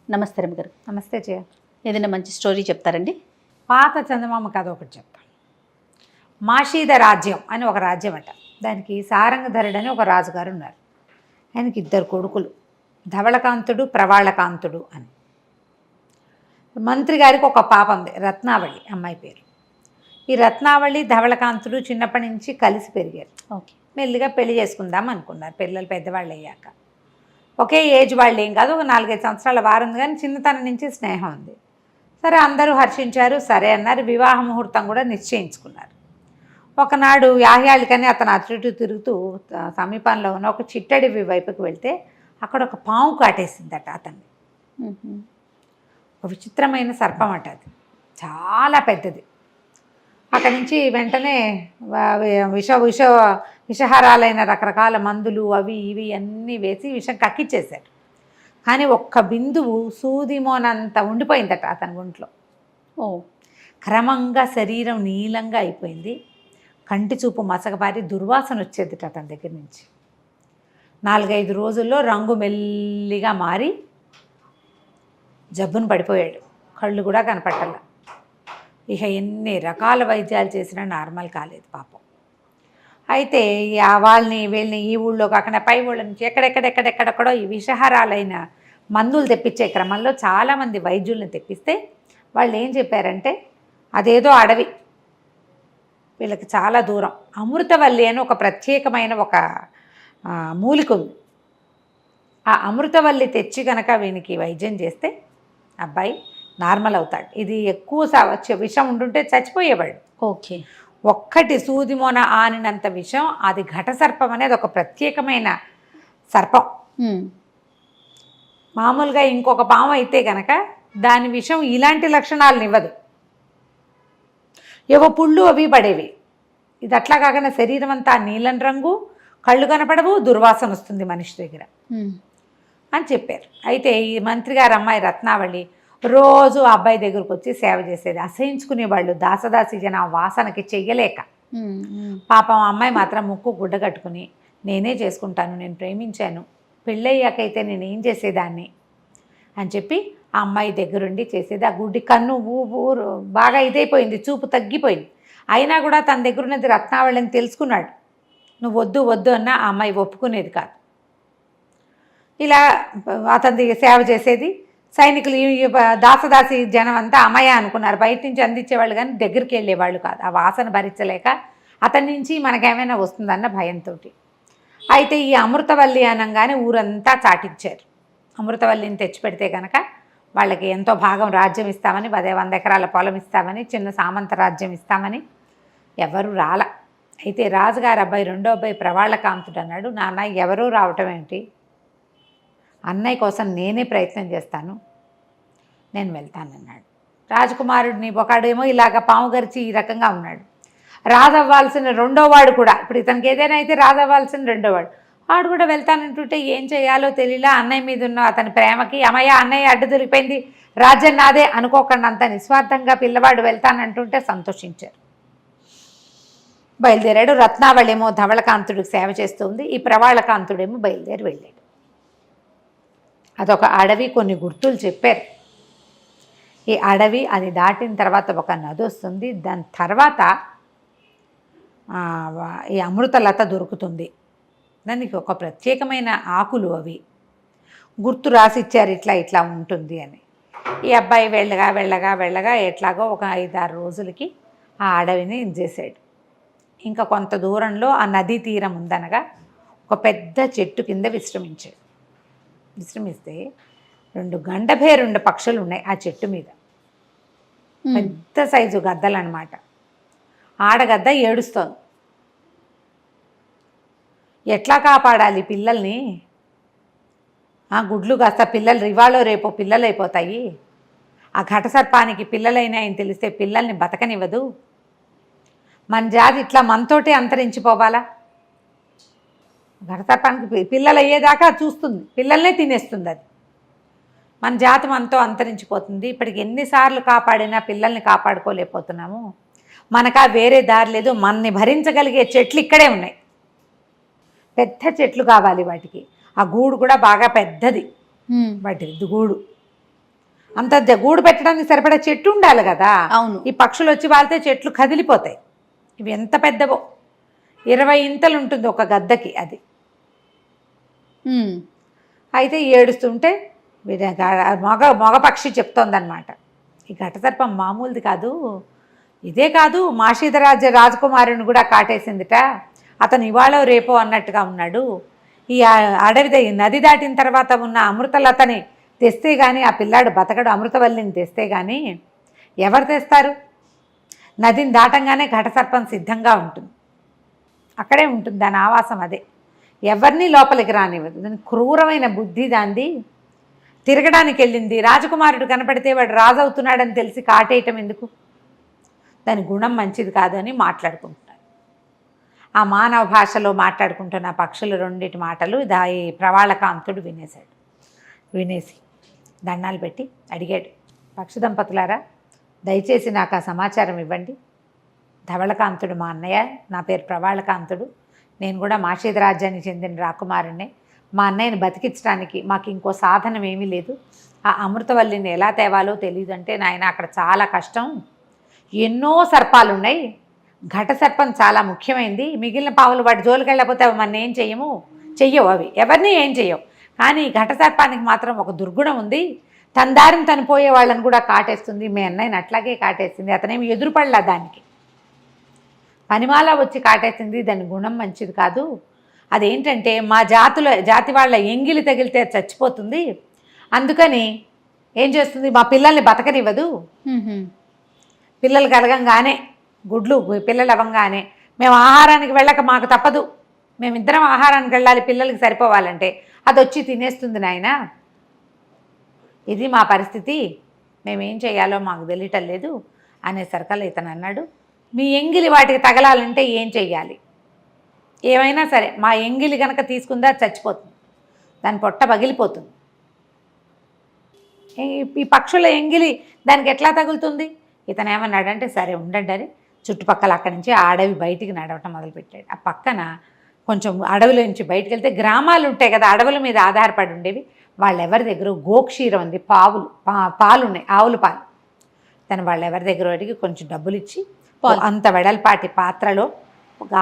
నమస్తే రమ్య గారు. నమస్తే జయ. ఏదైనా మంచి స్టోరీ చెప్తారండి? పాత చందమామ కథ ఒకటి చెప్తాను. మాషీద రాజ్యం అని ఒక రాజ్యం అట. దానికి సారంగధరుడు అని ఒక రాజుగారు ఉన్నారు. ఆయనకి 2 కొడుకులు, ధవళకాంతుడు, ప్రవాళకాంతుడు అని. మంత్రి గారికి ఒక పాప ఉంది, రత్నావళి అమ్మాయి పేరు. ఈ రత్నావళి ధవళకాంతుడు చిన్నప్పటి నుంచి కలిసి పెరిగారు. ఓకే. మెల్లిగా పెళ్లి చేసుకుందాం అనుకున్నారు. పిల్లలు పెద్దవాళ్ళు అయ్యాక ఒకే ఏజ్ వాళ్ళు ఏం కాదు, ఒక 4-5 సంవత్సరాల వారం ఉంది, కానీ చిన్నతనం నుంచి స్నేహం ఉంది. సరే, అందరూ హర్షించారు, సరే అన్నారు. వివాహ ముహూర్తం కూడా నిశ్చయించుకున్నారు. ఒకనాడు యాహ్యాలికని అతను అటు ఇటు తిరుగుతూ సమీపంలో ఉన్న ఒక చిట్టడివి వైపుకి వెళ్తే అక్కడ ఒక పాము కాటేసిందట అతన్ని. ఒక విచిత్రమైన సర్పం అట, అది చాలా పెద్దది. అక్కడి నుంచి వెంటనే విషహారాలైన రకరకాల మందులు అవి ఇవి అన్నీ వేసి విషం కక్కిచ్చేశారు. కానీ ఒక్క బిందువు సూదిమోనంత ఉండిపోయిందట అతని ఒంట్లో. క్రమంగా శరీరం నీలంగా అయిపోయింది. కంటి చూపు మసకబారి దుర్వాసన వచ్చేది అతని దగ్గర నుంచి. 4-5 రోజుల్లో రంగు మెల్లిగా మారి జబ్బును పడిపోయాడు. కళ్ళు కూడా కనపట్టాల. ఇక ఎన్ని రకాల వైద్యాలు చేసినా నార్మల్ కాలేదు పాపం. అయితే వీళ్ళని ఈ ఊళ్ళో కాకుండా పై ఊళ్ళ నుంచి ఎక్కడెక్కడెక్కడెక్కడెక్కడో ఈ విషహారాలైన మందులు తెప్పించే క్రమంలో చాలామంది వైద్యుల్ని తెప్పిస్తే వాళ్ళు ఏం చెప్పారంటే, అదేదో అడవి, వీళ్ళకి చాలా దూరం అమృతవల్లి అని ఒక ప్రత్యేకమైన ఒక మూలిక ఉంది. ఆ అమృతవల్లి తెచ్చి కనుక వీనికి వైద్యం చేస్తే అబ్బాయి నార్మల్ అవుతాడు. ఇది ఎక్కువ విషం ఉంటుంటే చచ్చిపోయేవాడు. ఓకే. ఒక్కటి సూదిమోన ఆనినంత విషం, అది ఘటసర్పం అనేది ఒక ప్రత్యేకమైన సర్పం. మామూలుగా ఇంకొక పాము అయితే కనుక దాని విషం ఇలాంటి లక్షణాలను ఇవ్వదు, ఏవో పుళ్ళు అవి పడేవి. ఇది అట్లా కాకుండా శరీరం అంతా నీలం రంగు, కళ్ళు కనపడవు, దుర్వాసన వస్తుంది మనిషి దగ్గర అని చెప్పారు. అయితే ఈ మంత్రి గారి అమ్మాయి రత్నావళి రోజు ఆ అబ్బాయి దగ్గరకు వచ్చి సేవ చేసేది. అసహించుకునేవాళ్ళు దాసదాసి జన ఆ వాసనకి చెయ్యలేక. పాపం అమ్మాయి మాత్రం ముక్కు గుడ్డ కట్టుకుని, నేనే చేసుకుంటాను, నేను ప్రేమించాను, పెళ్ళయ్యాకైతే నేను ఏం చేసేదాన్ని అని చెప్పి ఆ అమ్మాయి దగ్గరుండి చేసేది. ఆ గుడ్డి కన్ను ఊరు బాగా ఇదైపోయింది, చూపు తగ్గిపోయింది. అయినా కూడా తన దగ్గర ఉన్నది రత్నావళిని తెలుసుకున్నాడు. నువ్వు వద్దు వద్దు అన్నా ఆ అమ్మాయి ఒప్పుకునేది కాదు. ఇలా అతని సేవ చేసేది. సైనికులు దాసదాసి జనం అంతా అమ్మాయి అనుకున్నారు. బయట నుంచి అందించేవాళ్ళు కానీ దగ్గరికి వెళ్ళేవాళ్ళు కాదు, ఆ వాసన భరించలేక. అతని నుంచి మనకేమైనా వస్తుందన్న భయంతో. అయితే ఈ అమృతవల్లి అనగానే ఊరంతా చాటించారు. అమృతవల్లిని తెచ్చిపెడితే కనుక వాళ్ళకి ఎంతో భాగం రాజ్యం ఇస్తామని, 100 ఎకరాల పొలం ఇస్తామని, చిన్న సామంత రాజ్యం ఇస్తామని. ఎవరు రాల. అయితే రాజుగారి అబ్బాయి, 2వ అబ్బాయి ప్రవాళకాంతుడు అన్నాడు, నాన్న ఎవరూ రావటం ఏంటి, అన్నయ్య కోసం నేనే ప్రయత్నం చేస్తాను, నేను వెళ్తానన్నాడు. రాజకుమారుడిని ఒకడేమో ఇలాగ పాము గరిచి ఈ రకంగా ఉన్నాడు. రాజవ్వాల్సిన 2వ వాడు కూడా, ఇప్పుడు ఇతనికి ఏదైనా అయితే రాజవ్వాల్సిన 2వ వాడు, వాడు కూడా వెళ్తానంటుంటే ఏం చేయాలో తెలియలా. అన్నయ్య మీద ఉన్న అతని ప్రేమకి, అన్నయ్య అడ్డు దొరికిపోయింది, రాజ్యం నాదే అనుకోకుండా అంత నిస్వార్థంగా పిల్లవాడు వెళ్తానంటుంటే సంతోషించారు. బయలుదేరాడు. రత్నావళేమో ధవళకాంతుడికి సేవ చేస్తుంది, ఈ ప్రవాళకాంతుడేమో బయలుదేరి వెళ్ళాడు. అదొక అడవి, కొన్ని గుర్తులు చెప్పారు. ఈ అడవి అది దాటిన తర్వాత ఒక నది వస్తుంది. దాని తర్వాత ఈ అమృతలత దొరుకుతుంది. దానికి ఒక ప్రత్యేకమైన ఆకులు, అవి గుర్తు రాసిచ్చారు, ఇట్లా ఇట్లా ఉంటుంది అని. ఈ అబ్బాయి వెళ్ళగా వెళ్ళగా వెళ్ళగా ఎట్లాగో ఒక 5-6 రోజులకి ఆ అడవిని చేశాడు. ఇంకా కొంత దూరంలో ఆ నదీ తీరం ఉందనగా ఒక పెద్ద చెట్టు కింద విశ్రమించాడు. విశ్రమిస్తే 2 గండభేరుండ పక్షులు ఉన్నాయి ఆ చెట్టు మీద. పెద్ద సైజు గద్దలు అనమాట. ఆడగద్ద ఏడుస్తోంది. ఎట్లా కాపాడాలి పిల్లల్ని, ఆ గుడ్లు కాస్త పిల్లలు ఇవాళో రేపో పిల్లలు అయిపోతాయి, ఆ ఘటసర్పానికి పిల్లలైనా అని తెలిస్తే పిల్లల్ని బతకనివ్వదు, మన జాతి ఇట్లా మనతోటే అంతరించిపోవాలా, ఘటసర్పానికి పిల్లలు అయ్యేదాకా చూస్తుంది, పిల్లల్నే తినేస్తుంది, అది మన జాతి మనతో అంతరించిపోతుంది. ఇప్పటికి ఎన్నిసార్లు కాపాడినా పిల్లల్ని కాపాడుకోలేకపోతున్నాము, మనకా వేరే దారి లేదు, మనని భరించగలిగే చెట్లు ఇక్కడే ఉన్నాయి, పెద్ద చెట్లు కావాలి వాటికి. ఆ గూడు కూడా బాగా పెద్దది, వాటి గూడు అంత గూడు పెట్టడానికి సరిపడా చెట్టు ఉండాలి కదా. అవును. ఈ పక్షులు వచ్చి వాళ్తే చెట్లు కదిలిపోతాయి. ఇవి ఎంత పెద్దవో, 20 ఇంతలు ఉంటుంది ఒక గద్దకి అది. అయితే ఏడుస్తుంటే మగ పక్షి చెప్తోందనమాట, ఈ ఘటసర్పం మామూలుది కాదు, ఇదే కాదు మాషీధరాజ రాజకుమారుని కూడా కాటేసిందిట, అతను ఇవాళ రేపో అన్నట్టుగా ఉన్నాడు. ఈ అడవి నది దాటిన తర్వాత ఉన్న అమృతలతని తెస్తే కానీ ఆ పిల్లాడు బతకడు, అమృతవల్లిని తెస్తే కానీ ఎవరు తెస్తారు? నదిని దాటంగానే ఘటసర్పం సిద్ధంగా ఉంటుంది, అక్కడే ఉంటుంది దాని ఆవాసం, అదే ఎవరిని లోపలికి రానివ్వదు. దాని క్రూరమైన బుద్ధి దాంది. తిరగడానికి వెళ్ళింది, రాజకుమారుడు కనపడితే వాడు రాజు అవుతున్నాడని తెలిసి కాటేయటం ఎందుకు? దాని గుణం మంచిది కాదు అని మాట్లాడుకుంటున్నారు. ఆ మానవ భాషలో మాట్లాడుకుంటున్న పక్షులు రెండింటి మాటలు ఈ ప్రవాళకాంతుడు వినేశాడు. వినేసి దండాలు పెట్టి అడిగాడు, పక్షి దంపతులారా, దయచేసి నాకు ఆ సమాచారం ఇవ్వండి. ధవళకాంతుడు మా అన్నయ్య, నా పేరు ప్రవాళకాంతుడు, నేను కూడా మాషీధ రాజ్యానికి చెందిన రాకుమారుణ్ణి. మా అన్నయ్యని బతికించడానికి మాకు ఇంకో సాధనం ఏమీ లేదు. ఆ అమృతవల్లిని ఎలా తేవాలో తెలియదు. అంటే నాయన అక్కడ చాలా కష్టం, ఎన్నో సర్పాలు ఉన్నాయి, ఘట సర్పం చాలా ముఖ్యమైనది, మిగిలిన పావులు వాటి జోలికి వెళ్ళకపోతే మన ఏం చెయ్యవు, అవి ఎవరిని ఏం చెయ్యవు. కానీ ఘట సర్పానికి మాత్రం ఒక దుర్గుణం ఉంది, తన దారిని తను పోయే వాళ్ళని కూడా కాటేస్తుంది. మీ అన్నయ్యని అట్లాగే కాటేస్తుంది, అతనేమి ఎదురుపడలా, దానికి పనిమాల వచ్చి కాటేసింది. దాని గుణం మంచిది కాదు. అదేంటంటే మా జాతి వాళ్ళ ఎంగిలి తగిలితే చచ్చిపోతుంది, అందుకని ఏం చేస్తుంది, మా పిల్లల్ని బతకనివ్వదు. పిల్లలు కలగంగానే, గుడ్లు పిల్లలు అవ్వగానే మేము ఆహారానికి వెళ్ళక మాకు తప్పదు, మేమిద్దరం ఆహారానికి వెళ్ళాలి పిల్లలకి సరిపోవాలంటే, అది వచ్చి తినేస్తుంది నాయన, ఇది మా పరిస్థితి, మేమేం చేయాలో మాకు తెలియటం లేదు అనేసరికల్లా ఇతను అన్నాడు, మీ ఎంగిలి వాటికి తగలాలంటే ఏం చెయ్యాలి? ఏమైనా సరే మా ఎంగిలి కనుక తీసుకుందా చచ్చిపోతుంది, దాని పొట్ట పగిలిపోతుంది. ఈ పక్షుల ఎంగిలి దానికి ఎట్లా తగులుతుంది? ఇతను ఏమన్నాడంటే సరే ఉండండి అని చుట్టుపక్కల అక్కడి నుంచి ఆ అడవి బయటికి నడవటం మొదలుపెట్టాడు. ఆ పక్కన కొంచెం అడవిలో నుంచి బయటికి వెళ్తే గ్రామాలు ఉంటాయి కదా, అడవుల మీద ఆధారపడి ఉండేవి, వాళ్ళెవరి దగ్గర గోక్షీరం ఉంది, పాలు ఉన్నాయి, ఆవుల పాలు. వాళ్ళెవరి దగ్గర అడిగి కొంచెం డబ్బులు ఇచ్చి అంత వెడల్పాటి పాత్రలో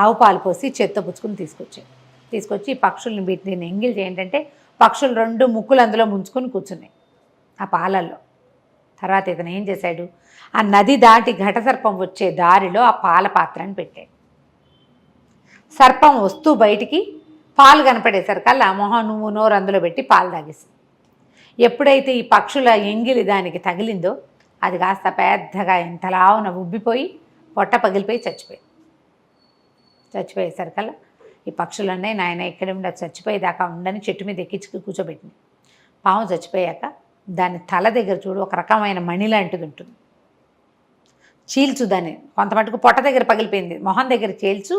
ఆవు పాలు పోసి చేత్తో పుచ్చుకుని తీసుకొచ్చి ఈ పక్షుల్ని వీటిని ఎంగిల్ ఏంటంటే పక్షులు 2 ముక్కులు అందులో ముంచుకొని కూర్చున్నాయి ఆ పాలల్లో. తర్వాత ఇతను ఏం చేశాడు, ఆ నది దాటి ఘటసర్పం వచ్చే దారిలో ఆ పాల పాత్రని పెట్టాడు. సర్పం వస్తూ బయటికి పాలు కనపడేసరికల్లా మొహం నువ్వు నోరు అందులో పెట్టి పాలు తాగేసింది. ఎప్పుడైతే ఈ పక్షుల ఎంగిలి దానికి తగిలిందో అది కాస్త పెద్దగా ఇంతలావున ఉబ్బిపోయి పొట్ట పగిలిపోయి చచ్చిపోయేసరికల్లా ఈ పక్షులన్నీ నాయన ఇక్కడే ఉండ, చచ్చిపోయేదాకా ఉండని చెట్టు మీద ఎక్కించి కూర్చోబెట్టింది. పాము చచ్చిపోయాక దాని తల దగ్గర చూడు ఒక రకమైన మణి లాంటిది ఉంటుంది, చీల్చు దాన్ని, కొంత మటుకు పొట్ట దగ్గర పగిలిపోయింది, మొహం దగ్గర చీల్చు,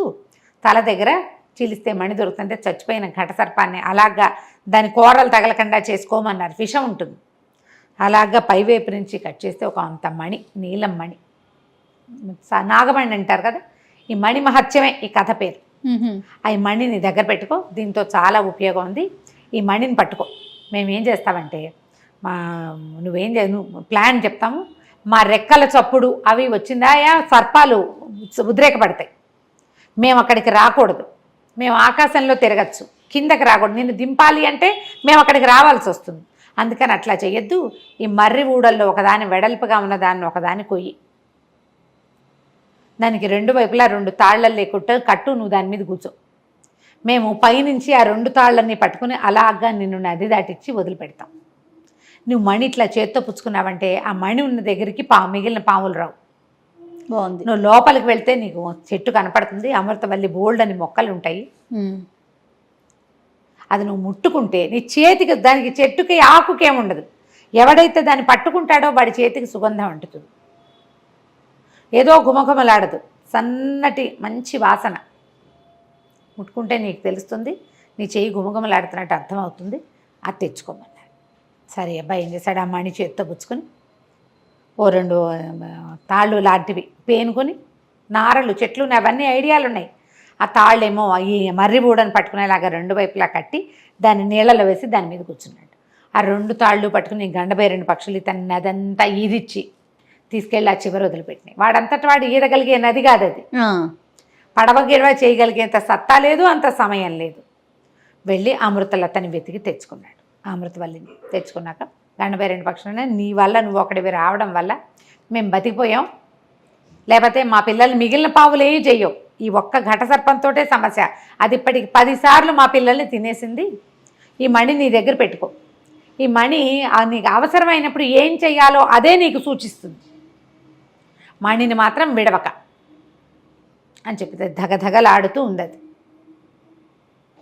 తల దగ్గర చీలిస్తే మణి దొరుకుతుంటే చచ్చిపోయిన ఘటసర్పాన్ని అలాగా దాని కూరలు తగలకుండా చేసుకోమన్నారు. విషం ఉంటుంది, అలాగా పైవైపు నుంచి కట్ చేస్తే ఒక అంత మణి, నీలం మణి, నాగమణి అంటారు కదా, ఈ మణి మహత్యమే ఈ కథ పేరు. ఆ మణిని దగ్గర పెట్టుకో, దీంతో చాలా ఉపయోగం ఉంది, ఈ మణిని పట్టుకో. మేమేం చేస్తామంటే నువ్వు ప్లాన్ చెప్తాము, మా రెక్కల చప్పుడు అవి వచ్చిందాయా సర్పాలు ఉద్రేకపడతాయి, మేము అక్కడికి రాకూడదు, మేము ఆకాశంలో తిరగచ్చు, కిందకి రాకూడదు, నిన్ను దింపాలి అంటే మేము అక్కడికి రావాల్సి వస్తుంది, అందుకని అట్లా చేయొద్దు. ఈ మర్రి ఊడల్లో ఒకదాని వెడల్పుగా ఉన్నదాన్ని ఒకదాన్ని కొయ్యి, దానికి 2 వైపులా 2 తాళ్ళలు లేకుండా కట్టు, నువ్వు దాని మీద కూర్చో, మేము పైనుంచి ఆ 2 తాళ్ళని పట్టుకుని అలాగా నిన్ను నది దాటిచ్చి వదిలిపెడతాం. నువ్వు మణి ఇట్లా చేత్తో పుచ్చుకున్నావంటే ఆ మణి ఉన్న దగ్గరికి మిగిలిన పాములు రావు. బాగుంది. నువ్వు లోపలికి వెళ్తే నీకు చెట్టు కనపడుతుంది, అమృతవల్లి బోల్డ్ అని మొక్కలు ఉంటాయి, అది నువ్వు ముట్టుకుంటే నీ చేతికి, దానికి చెట్టుకి ఆకుకేముండదు, ఎవడైతే దాన్ని పట్టుకుంటాడో వాడి చేతికి సుగంధం అంటుతుంది, ఏదో గుమగుమలాడదు, సన్నటి మంచి వాసన, ముట్టుకుంటే నీకు తెలుస్తుంది, నీ చేయి గుమగుమలాడుతున్నట్టు అర్థమవుతుంది, అది తెచ్చుకోమన్నారు. సరే అబ్బాయి ఏం చేశాడు, ఆ మణి చేత్తో పుచ్చుకొని ఓ 2 తాళ్ళు లాంటివి పేనుకొని, నారలు చెట్లు అవన్నీ ఐడియాలు ఉన్నాయి, ఆ తాళ్ళేమో ఈ మర్రి బూడని పట్టుకునేలాగా 2 వైపులా కట్టి దాన్ని నీళ్ళలో వేసి దాని మీద కూర్చున్నాడు. ఆ 2 తాళ్ళు పట్టుకుని గండబేరని పక్షులు ఇతన్ని అదంతా ఈదిచ్చి తీసుకెళ్ళి ఆ చివరి వదిలిపెట్టినాయి. వాడంతటి వాడు ఈదగలిగే నది కాదు అది. పడవ గిడవ చేయగలిగేంత సత్తా లేదు, అంత సమయం లేదు. వెళ్ళి అమృతలతని వెతికి తెచ్చుకున్నాడు. అమృతవల్లిని తెచ్చుకున్నాక గండబేరని పక్షులనే, నీ వల్ల నువ్వు ఒకటివి రావడం వల్ల మేము బతికిపోయాం, లేకపోతే మా పిల్లల్ని మిగిలిన పావులు ఏమి చెయ్యవు. ఈ ఒక్క ఘట సర్పంతోటే సమస్య, అది ఇప్పటికి 10 సార్లు మా పిల్లల్ని తినేసింది. ఈ మణి నీ దగ్గర పెట్టుకో, ఈ మణి నీకు అవసరమైనప్పుడు ఏం చెయ్యాలో అదే నీకు సూచిస్తుంది, మణిని మాత్రం విడవక అని చెప్పితే ధగధగలాడుతూ ఉంది. అది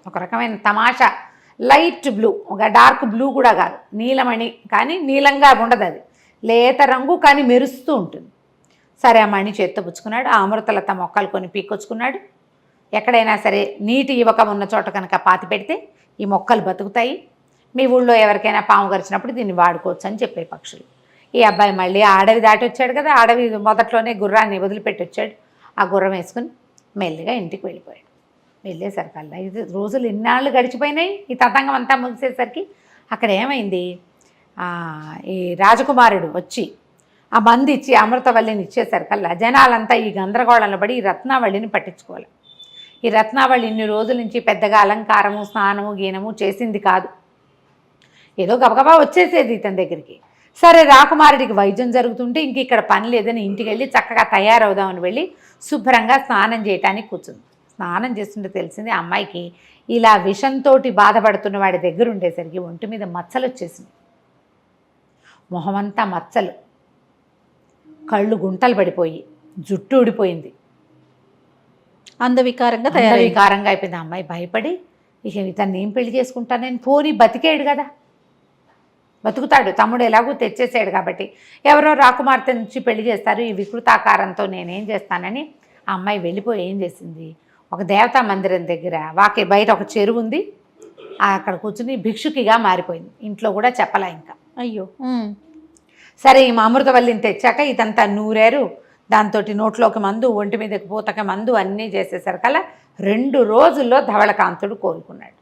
ఒక రకమైన తమాషా, లైట్ బ్లూ, ఒక డార్క్ బ్లూ కూడా కాదు, నీలమణి కానీ నీలంగా ఉండదు, అది లేత రంగు కానీ మెరుస్తూ ఉంటుంది. సరే ఆ మణి చేత్తో పుచ్చుకున్నాడు. ఆ అమృతలత మొక్కలు కొని పీక్కొచ్చుకున్నాడు. ఎక్కడైనా సరే నీటి యువకం ఉన్న చోట కనుక పాతి పెడితే ఈ మొక్కలు బతుకుతాయి, మీ ఊళ్ళో ఎవరికైనా పాము గరిచినప్పుడు దీన్ని వాడుకోవచ్చు అని చెప్పే పక్షులు. ఈ అబ్బాయి మళ్ళీ అడవి దాటి వచ్చాడు కదా, అడవి మొదట్లోనే గుర్రాన్ని వదిలిపెట్టి వచ్చాడు. ఆ గుర్రం వేసుకుని మెల్లిగా ఇంటికి వెళ్ళిపోయాడు. వెళ్ళేసరికల్లా 5 రోజులు ఇన్నాళ్ళు గడిచిపోయినాయి. ఈ తతంగం అంతా ముగిసేసరికి అక్కడ ఏమైంది, ఈ రాజకుమారుడు వచ్చి ఆ మంది ఇచ్చి అమృతవల్లిని ఇచ్చేసరికల్లా జనాలంతా ఈ గందరగోళంలో పడి ఈ రత్నావళిని పట్టించుకోవాలి. ఈ రత్నావళి ఇన్ని రోజుల నుంచి పెద్దగా అలంకారము స్నానము గీనము చేసింది కాదు, ఏదో గబగబా వచ్చేసేది ఇతని దగ్గరికి. సరే రాకుమారుడికి వైద్యం జరుగుతుంటే ఇంక ఇక్కడ పని లేదని ఇంటికి వెళ్ళి చక్కగా తయారవుదామని వెళ్ళి శుభ్రంగా స్నానం చేయటానికి కూర్చుంది. స్నానం చేస్తుంటే తెలిసింది అమ్మాయికి ఇలా విషంతో బాధపడుతున్న వాడి దగ్గర ఉండేసరికి ఒంటి మీద మచ్చలు వచ్చేసింది, మొహమంతా మచ్చలు, కళ్ళు గుంటలు పడిపోయి జుట్టు ఊడిపోయింది, అందవికారంగా అయిపోయింది. అమ్మాయి భయపడి ఇక ఇతన్ని ఏం పెళ్లి చేసుకుంటానని, పోనీ బతికేడు కదా, బతుకుతాడు, తమ్ముడు ఎలాగూ తెచ్చేసాడు కాబట్టి ఎవరో రాకుమార్తె నుంచి పెళ్లి చేస్తారు, ఈ వికృతాకారంతో నేనేం చేస్తానని ఆ అమ్మాయి వెళ్ళిపోయి ఏం చేసింది, ఒక దేవతా మందిరం దగ్గర వాకి బయట ఒక చెరువు ఉంది, అక్కడ కూర్చుని భిక్షుకిగా మారిపోయింది. ఇంట్లో కూడా చెప్పలా ఇంకా. అయ్యో. సరే ఈ అమృతవల్లిని తెచ్చాక ఇదంతా నూరారు, దాంతో నోట్లోకి మందు, ఒంటి మీదకి పూతక మందు అన్నీ చేసేసరికల్లా 2 రోజుల్లో ధవళకాంతుడు కోలుకున్నాడు.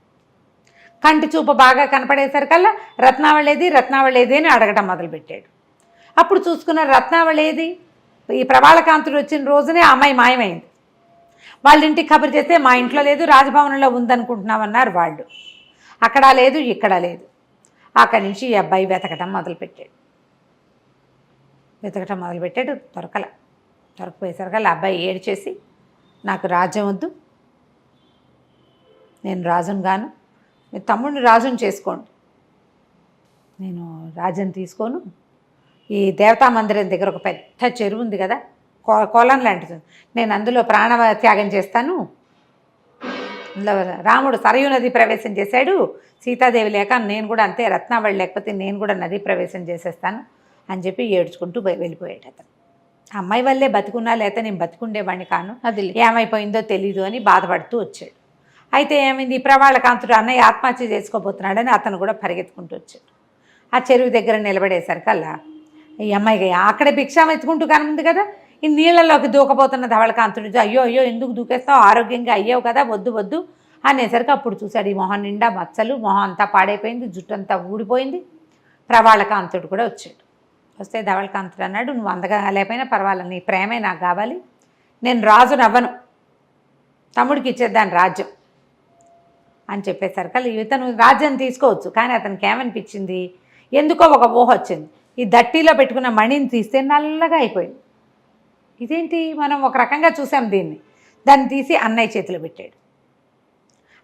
కంటి చూపు బాగా కనపడేసరికల్లా రత్నావళేది అని అడగటం మొదలుపెట్టాడు. అప్పుడు చూసుకున్న రత్నావళేది, ఈ ప్రవాళకాంతుడు వచ్చిన రోజునే ఆ అమ్మాయి మాయమైంది. వాళ్ళ ఇంటికి కబురు చేస్తే మా ఇంట్లో లేదు, రాజభవనంలో ఉందనుకుంటున్నామన్నారు వాళ్ళు. అక్కడ లేదు, ఇక్కడ లేదు. అక్కడి నుంచి ఈ అబ్బాయి వెతకటం మొదలుపెట్టాడు. దొరకపోయేసరికల్లా అబ్బాయి ఏడ్చేసి, నాకు రాజ్యం వద్దు, నేను రాజును గాను, మీ తమ్ముడిని రాజుని చేసుకోండి, నేను రాజ్యం తీసుకోను. ఈ దేవతా మందిరం దగ్గర ఒక పెద్ద చెరువు ఉంది కదా, కొలం లాంటిది, నేను అందులో ప్రాణ త్యాగం చేస్తాను. అందులో రాముడు సరయూ నది ప్రవేశం చేశాడు, సీతాదేవి లేక నేను కూడా అంతే, రత్నావళి లేకపోతే నేను కూడా నది ప్రవేశం చేసేస్తాను అని చెప్పి ఏడ్చుకుంటూ వెళ్ళిపోయాడు అతను. అమ్మాయి వల్లే బతుకున్నా, లేకపోతే నేను బతుకుండేవాడిని కాను, అది ఏమైపోయిందో తెలీదు అని బాధపడుతూ వచ్చాడు. అయితే ఏమైంది, ఈ ప్రవాళకాంతుడు అన్నయ్య ఆత్మహత్య చేసుకోబోతున్నాడని అతను కూడా పరిగెత్తుకుంటూ వచ్చాడు. ఆ చెరువు దగ్గర నిలబడేసరికల్లా ఈ అమ్మాయికి అక్కడే భిక్షాం ఎత్తుకుంటూ కనుంది కదా, ఈ నీళ్ళలోకి దూకపోతున్న ధవళకాంతుడు, అయ్యో అయ్యో ఎందుకు దూకేస్తావు, ఆరోగ్యంగా అయ్యావు కదా, వద్దు వద్దు అనేసరికి అప్పుడు చూశాడు ఈ మొహం నిండా మచ్చలు, మొహం అంతా పాడైపోయింది, జుట్టు అంతా ఊడిపోయింది. ప్రవాళకాంతుడు కూడా వచ్చాడు. వస్తే ధవళకాంతుడు అన్నాడు, నువ్వు అందగా లేకపోయినా పర్వాలేదు, నీ ప్రేమే నాకు కావాలి, నేను రాజును అవ్వను, తమ్ముడికి ఇచ్చేద్దాను రాజ్యం అని చెప్పేసరికి ఇతను రాజ్యం తీసుకోవచ్చు. కానీ అతనికి ఏమనిపించింది, ఎందుకో ఒక ఊహ వచ్చింది, ఈ దట్టిలో పెట్టుకున్న మణిని తీస్తే నల్లగా అయిపోయింది. ఇదేంటి, మనం ఒక రకంగా చూసాం దీన్ని, దాన్ని తీసి అన్నయ్య చేతిలో పెట్టాడు.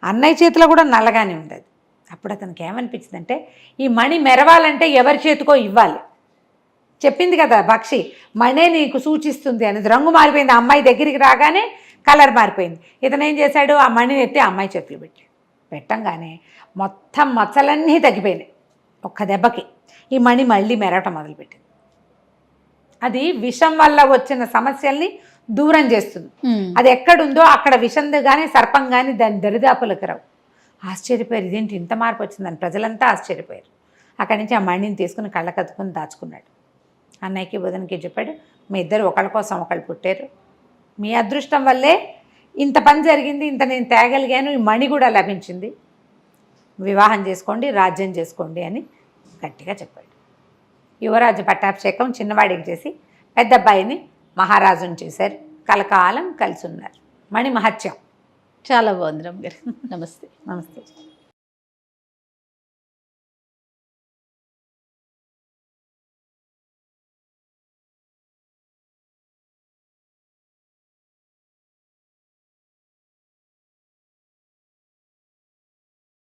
అన్నయ్య చేతిలో కూడా నల్లగానే ఉంది. అప్పుడు అతనికి ఏమనిపించిందంటే, ఈ మణి మెరవాలంటే ఎవరి చేతికో ఇవ్వాలి, చెప్పింది కదా పక్షి, మణే నీకు సూచిస్తుంది అనేది. రంగు మారిపోయింది, ఆ అమ్మాయి దగ్గరికి రాగానే కలర్ మారిపోయింది. ఇతను ఏం చేశాడు, ఆ మణిని ఎత్తి ఆ అమ్మాయి చేతిలో పెట్టంగానే మొత్తం మచ్చలన్నీ తగ్గిపోయినాయి ఒక్క దెబ్బకి. ఈ మణి మళ్ళీ మెరవటం మొదలుపెట్టింది. అది విషం వల్ల వచ్చిన సమస్యల్ని దూరం చేస్తుంది. అది ఎక్కడుందో అక్కడ విషం కానీ సర్పం కానీ దాని దరిదాపులకు రావు. ఆశ్చర్యపోయారు, ఇదేంటి ఇంత మార్పు వచ్చిందని ప్రజలంతా ఆశ్చర్యపోయారు. అక్కడి నుంచి ఆ మణిని తీసుకుని కళ్ళకద్దుకుని దాచుకున్నాడు. అన్నయ్యకి వదినకి చెప్పాడు, మీ ఇద్దరు ఒకళ్ళ కోసం ఒకళ్ళు పుట్టారు, మీ అదృష్టం వల్లే ఇంత పని జరిగింది, ఇంత నేను తేగలిగాను, ఈ మణి కూడా లభించింది, వివాహం చేసుకోండి, రాజ్యం చేసుకోండి అని గట్టిగా చెప్పాడు. యువరాజు పట్టాభిషేకం చిన్నవాడికి చేసి పెద్ద అబ్బాయిని మహారాజుని చేశారు. కలకాలం కలిసి ఉన్నారు. మణి మహత్యం. చాలా బాగుంది రమ్య గారు. నమస్తే. నమస్తే.